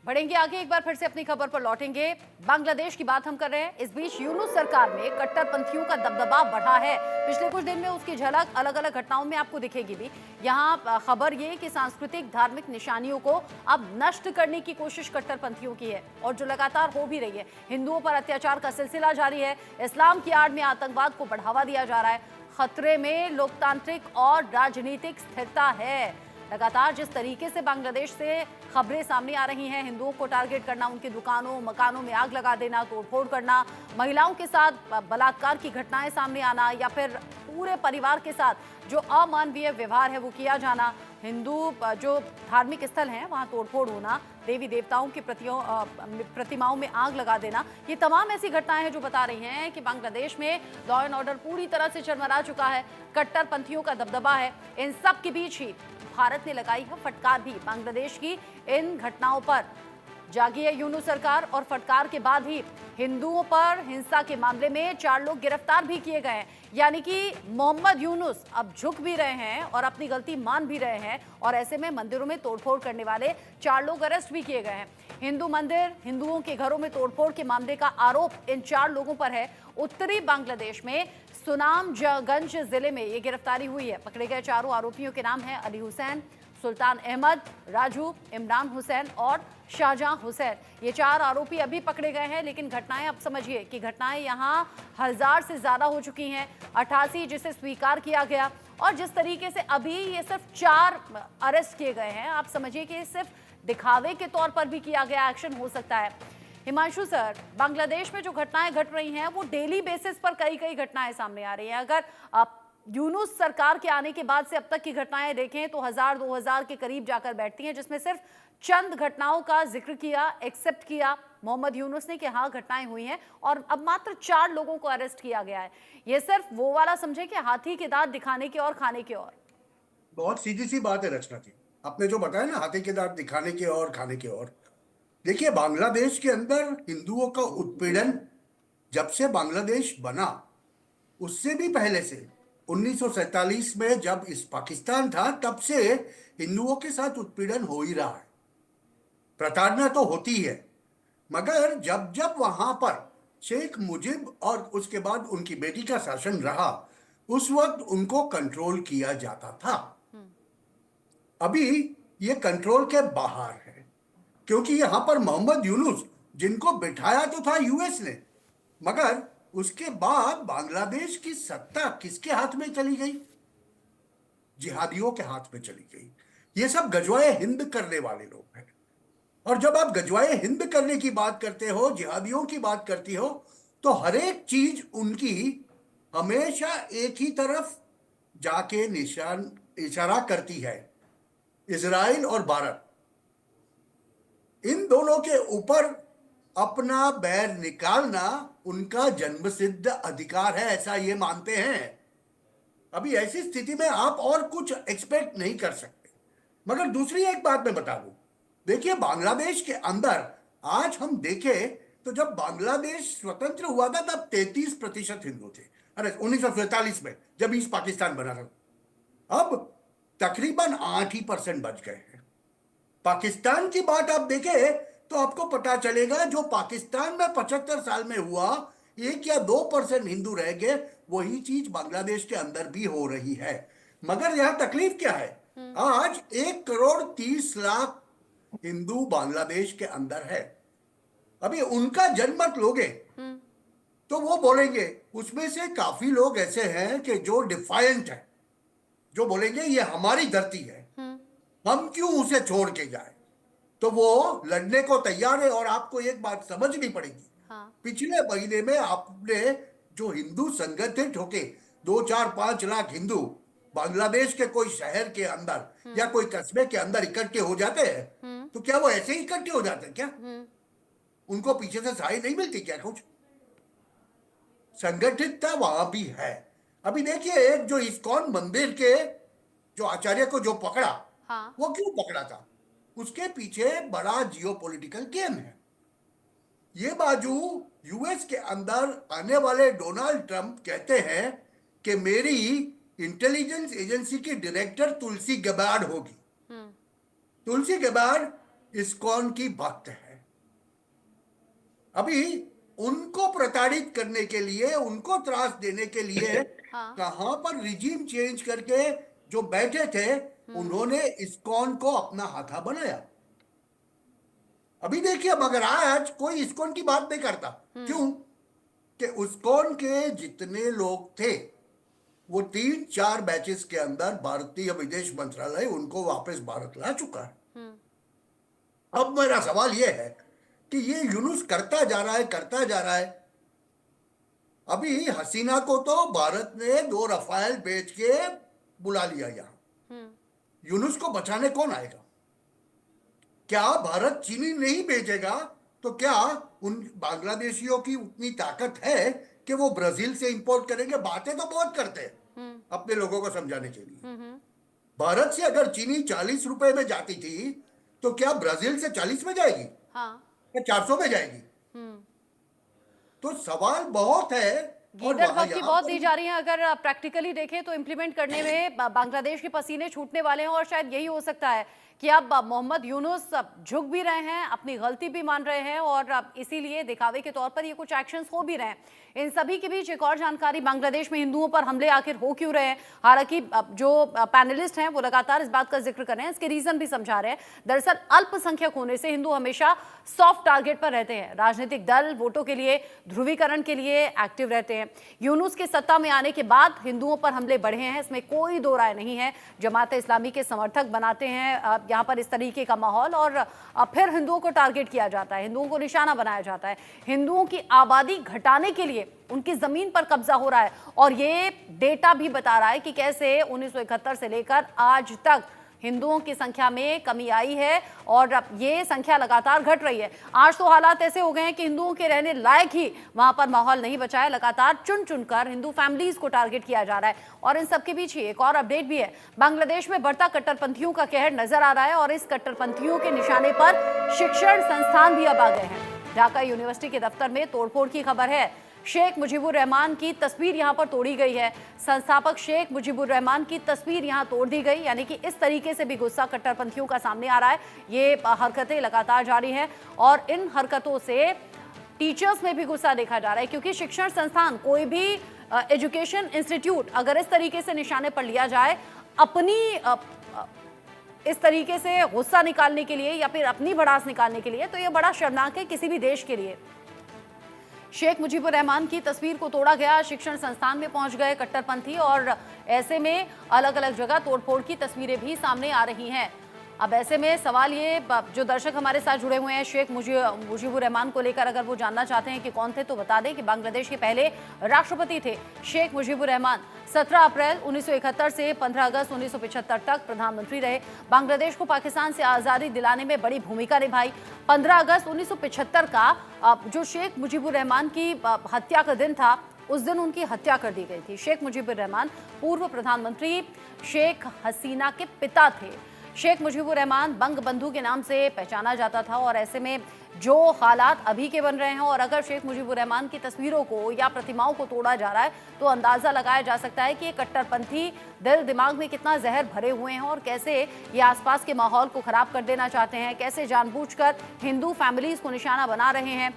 बढ़ेंगे आगे, एक बार फिर से अपनी खबर पर लौटेंगे। बांग्लादेश की बात हम कर रहे हैं। इस बीच यूनुस सरकार में कट्टरपंथियों का दबदबा बढ़ा है। पिछले कुछ दिन में उसकी झलक अलग अलग घटनाओं में आपको दिखेगी भी। यहाँ खबर ये कि सांस्कृतिक धार्मिक निशानियों को अब नष्ट करने की कोशिश कट्टरपंथियों की है, और जो लगातार हो भी रही है। हिंदुओं पर अत्याचार का सिलसिला जारी है। इस्लाम की आड़ में आतंकवाद को बढ़ावा दिया जा रहा है। खतरे में लोकतांत्रिक और राजनीतिक स्थिरता है। लगातार जिस तरीके से बांग्लादेश से खबरें सामने आ रही हैं, हिंदुओं को टारगेट करना, उनके दुकानों मकानों में आग लगा देना, तोड़फोड़ करना, महिलाओं के साथ बलात्कार की घटनाएं सामने आना, या फिर पूरे परिवार के साथ जो अमानवीय व्यवहार है वो किया जाना, हिंदू जो धार्मिक स्थल हैं वहां तोड़फोड़ होना, देवी देवताओं की प्रतिमाओं में आग लगा देना, ये तमाम ऐसी घटनाएं हैं जो बता रही हैं कि बांग्लादेश में लॉ एंड ऑर्डर पूरी तरह से चरमरा चुका है। कट्टरपंथियों का दबदबा है। इन सब के बीच ही भारत ने लगाई है फटकार भी बांग्लादेश की इन घटनाओं पर। जागी है यूनुस सरकार, और फटकार के बाद ही हिंदुओं पर हिंसा के मामले में 4 लोग गिरफ्तार भी किए गए हैं। यानी कि मोहम्मद यूनुस अब झुक भी रहे हैं और अपनी गलती मान भी रहे हैं, और ऐसे में मंदिरों में तोड़फोड़ करने वाले 4 लोग अरेस्ट भी किए गए हैं। हिंदू मंदिर, हिंदुओं के घरों में तोड़फोड़ के मामले का आरोप इन 4 लोगों पर है। उत्तरी बांग्लादेश में सुनामगंज जिले में ये गिरफ्तारी हुई है। पकड़े गए चारों आरोपियों के नाम हैं अली हुसैन, सुल्तान अहमद, राजू, इमरान हुसैन और शाहजहां हुसैन। ये 4 आरोपी अभी पकड़े गए हैं, लेकिन घटनाएं, अब समझिए कि घटनाएं यहां 1000 से ज्यादा हो चुकी हैं। 88 जिसे स्वीकार किया गया, और जिस तरीके से अभी ये सिर्फ 4 अरेस्ट किए गए हैं, आप समझिए कि सिर्फ दिखावे के तौर पर भी किया गया एक्शन हो सकता है। हिमांशु सर, बांग्लादेश में जो घटनाएं घट रही हैं वो डेली बेसिस पर कई घटनाएं सामने आ रही हैं। अगर आप यूनुस सरकार के आने के बाद से अब तक की घटनाएं देखें तो 1000-2000 के करीब जाकर बैठती हैं, जिसमें सिर्फ चंद घटनाओं का जिक्र किया, एक्सेप्ट किया मोहम्मद यूनुस ने कि हाँ घटनाएं हुई हैं, और अब मात्र 4 लोगों को अरेस्ट किया गया है। ये सिर्फ वो वाला समझे कि हाथी के दांत दिखाने के और खाने के और। बहुत सीधी सी बात है रचना जी, आपने जो बताया ना, हाथी के दांत दिखाने के और खाने के और। देखिए, बांग्लादेश के अंदर हिंदुओं का उत्पीड़न जब से बांग्लादेश बना, उससे भी पहले से 1947 में जब इस पाकिस्तान था, तब से हिंदुओं के साथ उत्पीड़न हो ही रहा है। प्रताड़ना तो होती है, मगर जब जब वहां पर शेख मुजिब और उसके बाद उनकी बेटी का शासन रहा, उस वक्त उनको कंट्रोल किया जाता था। अभी ये कंट्रोल के बाहर है, क्योंकि यहां पर मोहम्मद यूनुस, जिनको बिठाया तो था यूएस ने, मगर उसके बाद बांग्लादेश की सत्ता किसके हाथ में चली गई? जिहादियों के हाथ में चली गई। ये सब गजवाए हिंद करने वाले लोग हैं। और जब आप गजवाए हिंद करने की बात करते हो, जिहादियों की बात करती हो, तो हर एक चीज उनकी हमेशा एक ही तरफ जाके निशान इशारा करती है, इजराइल और भारत। इन दोनों के ऊपर अपना बैर निकालना उनका जन्मसिद्ध अधिकार है, ऐसा ये मानते हैं। अभी ऐसी स्थिति में आप और कुछ एक्सपेक्ट नहीं कर सकते। मगर दूसरी एक बात मैं बता दूं, देखिए, बांग्लादेश के अंदर आज हम देखें तो जब बांग्लादेश स्वतंत्र हुआ था तब 33% हिंदू थे। अरे 1947 में जब ईस्ट पाकिस्तान बना था, अब तकरीबन 8% बच गए हैं। पाकिस्तान की बात आप देखें तो आपको पता चलेगा, जो पाकिस्तान में 75 साल में हुआ, 1 या 2% हिंदू रह गए, वही चीज बांग्लादेश के अंदर भी हो रही है। मगर यहां तकलीफ क्या है? आज 1 करोड़ 30 लाख हिंदू बांग्लादेश के अंदर है। अभी उनका जनमत लोगे तो वो बोलेंगे, उसमें से काफी लोग ऐसे हैं कि जो डिफायंट है, जो बोलेंगे ये हमारी धरती है, हम क्यों उसे छोड़ के जाए। तो वो लड़ने को तैयार है। और आपको एक बात समझनी पड़ेगी, हाँ। पिछले महीने में आपने जो हिंदू संगठित होके 2, 4, 5 लाख हिंदू बांग्लादेश के कोई शहर के अंदर या कोई कस्बे के अंदर इकट्ठे हो जाते हैं, तो क्या वो ऐसे ही इकट्ठे हो जाते हैं क्या? उनको पीछे से सहाय नहीं मिलती क्या? कुछ संगठितता वहां भी है। अभी देखिए, एक जो इस्कॉन मंदिर के जो आचार्य को जो पकड़ा, हाँ। वो क्यों पकड़ा था? उसके पीछे बड़ा जियोपॉलिटिकल गेम है। ये बाजू यूएस के अंदर आने वाले डोनाल्ड ट्रंप कहते हैं कि मेरी इंटेलिजेंस एजेंसी की डायरेक्टर तुलसी गबार्ड होगी। तुलसी गबार्ड इस्कॉन की भक्त है। अभी उनको प्रताड़ित करने के लिए, उनको त्रास देने के लिए हाँ। कहां पर रिजीम चेंज करके जो बैठे थे उन्होंने इस्कॉन को अपना हाथा बनाया। अभी देखिए, मगर आज कोई इस्कॉन की बात नहीं करता। क्यों? कि इस्कॉन के जितने लोग थे वो 3-4 बैचेस के अंदर भारतीय विदेश मंत्रालय उनको वापस भारत ला चुका है। अब मेरा सवाल यह है कि ये यूनुस करता जा रहा है, करता जा रहा है। अभी हसीना को तो भारत ने 2 रफाल बेच के बुला लिया यहां। यूनुस को बचाने कौन आएगा? क्या भारत चीनी नहीं भेजेगा तो क्या उन बांग्लादेशियों की उतनी ताकत है कि वो ब्राजील से इंपोर्ट करेंगे? बातें तो बहुत करते हैं अपने लोगों को समझाने के लिए। भारत से अगर चीनी 40 रुपए में जाती थी तो क्या ब्राजील से 40 में जाएगी? हाँ। या 400 में जाएगी? तो सवाल बहुत है। और गीदड़ वहां भक्ति यहाँ बहुत पर दी जा रही है। अगर प्रैक्टिकली देखें तो इम्प्लीमेंट करने में बांग्लादेश के पसीने छूटने वाले हैं और शायद यही हो सकता है कि अब मोहम्मद यूनुस अब झुक भी रहे हैं, अपनी गलती भी मान रहे हैं और अब इसीलिए दिखावे के तौर पर ये कुछ एक्शंस हो भी रहे हैं। इन सभी के बीच एक और जानकारी, बांग्लादेश में हिंदुओं पर हमले आखिर हो क्यों रहे हैं? हालांकि जो पैनलिस्ट हैं वो लगातार इस बात का जिक्र कर रहे हैं, इसके रीजन भी समझा रहे हैं। दरअसल अल्पसंख्यक होने से हिंदू हमेशा सॉफ्ट टारगेट पर रहते हैं। राजनीतिक दल वोटों के लिए, ध्रुवीकरण के लिए एक्टिव रहते हैं। यूनुस के सत्ता में आने के बाद हिंदुओं पर हमले बढ़े हैं, इसमें कोई दो राय नहीं है। जमात इस्लामी के समर्थक बनाते हैं यहाँ पर इस तरीके का माहौल और फिर हिंदुओं को टारगेट किया जाता है, हिंदुओं को निशाना बनाया जाता है। हिंदुओं की आबादी घटाने के लिए उनकी जमीन पर कब्जा हो रहा है और ये डेटा भी बता रहा है कि कैसे 1971 से लेकर आज तक हिंदुओं की संख्या में कमी आई है और अब ये संख्या लगातार घट रही है। आज तो हालात ऐसे हो गए हैं कि हिंदुओं के रहने लायक ही वहां पर माहौल नहीं बचा है। लगातार चुन चुनकर हिंदू फैमिलीज को टारगेट किया जा रहा है और इन सबके बीच ही एक और अपडेट भी है। बांग्लादेश में बढ़ता कट्टरपंथियों का कहर नजर आ रहा है और इस कट्टरपंथियों के निशाने पर शिक्षण संस्थान भी अब आ गए हैं। ढाका यूनिवर्सिटी के दफ्तर में तोड़फोड़ की खबर है। शेख मुजीबुर रहमान की तस्वीर यहां पर तोड़ी गई है। संस्थापक शेख मुजीबुर रहमान की तस्वीर यहां तोड़ दी गई, यानी कि इस तरीके से भी गुस्सा कट्टरपंथियों का सामने आ रहा है। ये हरकतें लगातार जारी हैं और इन हरकतों से टीचर्स में भी गुस्सा देखा जा रहा है, क्योंकि शिक्षण संस्थान, कोई भी एजुकेशन इंस्टीट्यूट अगर इस तरीके से निशाने पर लिया जाए अपनी इस तरीके से गुस्सा निकालने के लिए या फिर अपनी भड़ास निकालने के लिए, तो ये बड़ा शर्मनाक है किसी भी देश के लिए। शेख मुजीबुर रहमान की तस्वीर को तोड़ा गया, शिक्षण संस्थान में पहुंच गए कट्टरपंथी और ऐसे में अलग अलग जगह तोड़फोड़ की तस्वीरें भी सामने आ रही हैं। अब ऐसे में सवाल ये, जो दर्शक हमारे साथ जुड़े हुए हैं शेख मुजीबुर रहमान को लेकर, अगर वो जानना चाहते हैं कि कौन थे तो बता दें कि बांग्लादेश के पहले राष्ट्रपति थे शेख मुजीबुर रहमान। 17 अप्रैल 1971 से 15 अगस्त 1975 तक प्रधानमंत्री रहे। बांग्लादेश को पाकिस्तान से आज़ादी दिलाने में बड़ी भूमिका निभाई। 15 अगस्त 1975 का जो शेख मुजीबुर रहमान की हत्या का दिन था, उस दिन उनकी हत्या कर दी गई थी। शेख मुजीबुर रहमान पूर्व प्रधानमंत्री शेख हसीना के पिता थे। शेख मुजीबुर रहमान बंग बंधु के नाम से पहचाना जाता था और ऐसे में जो हालात अभी के बन रहे हैं और अगर शेख मुजीबुर रहमान की तस्वीरों को या प्रतिमाओं को तोड़ा जा रहा है तो अंदाजा लगाया जा सकता है कि ये कट्टरपंथी दिल दिमाग में कितना जहर भरे हुए हैं और कैसे ये आसपास के माहौल को खराब कर देना चाहते हैं, कैसे जानबूझकर हिंदू फैमिलीज को निशाना बना रहे हैं।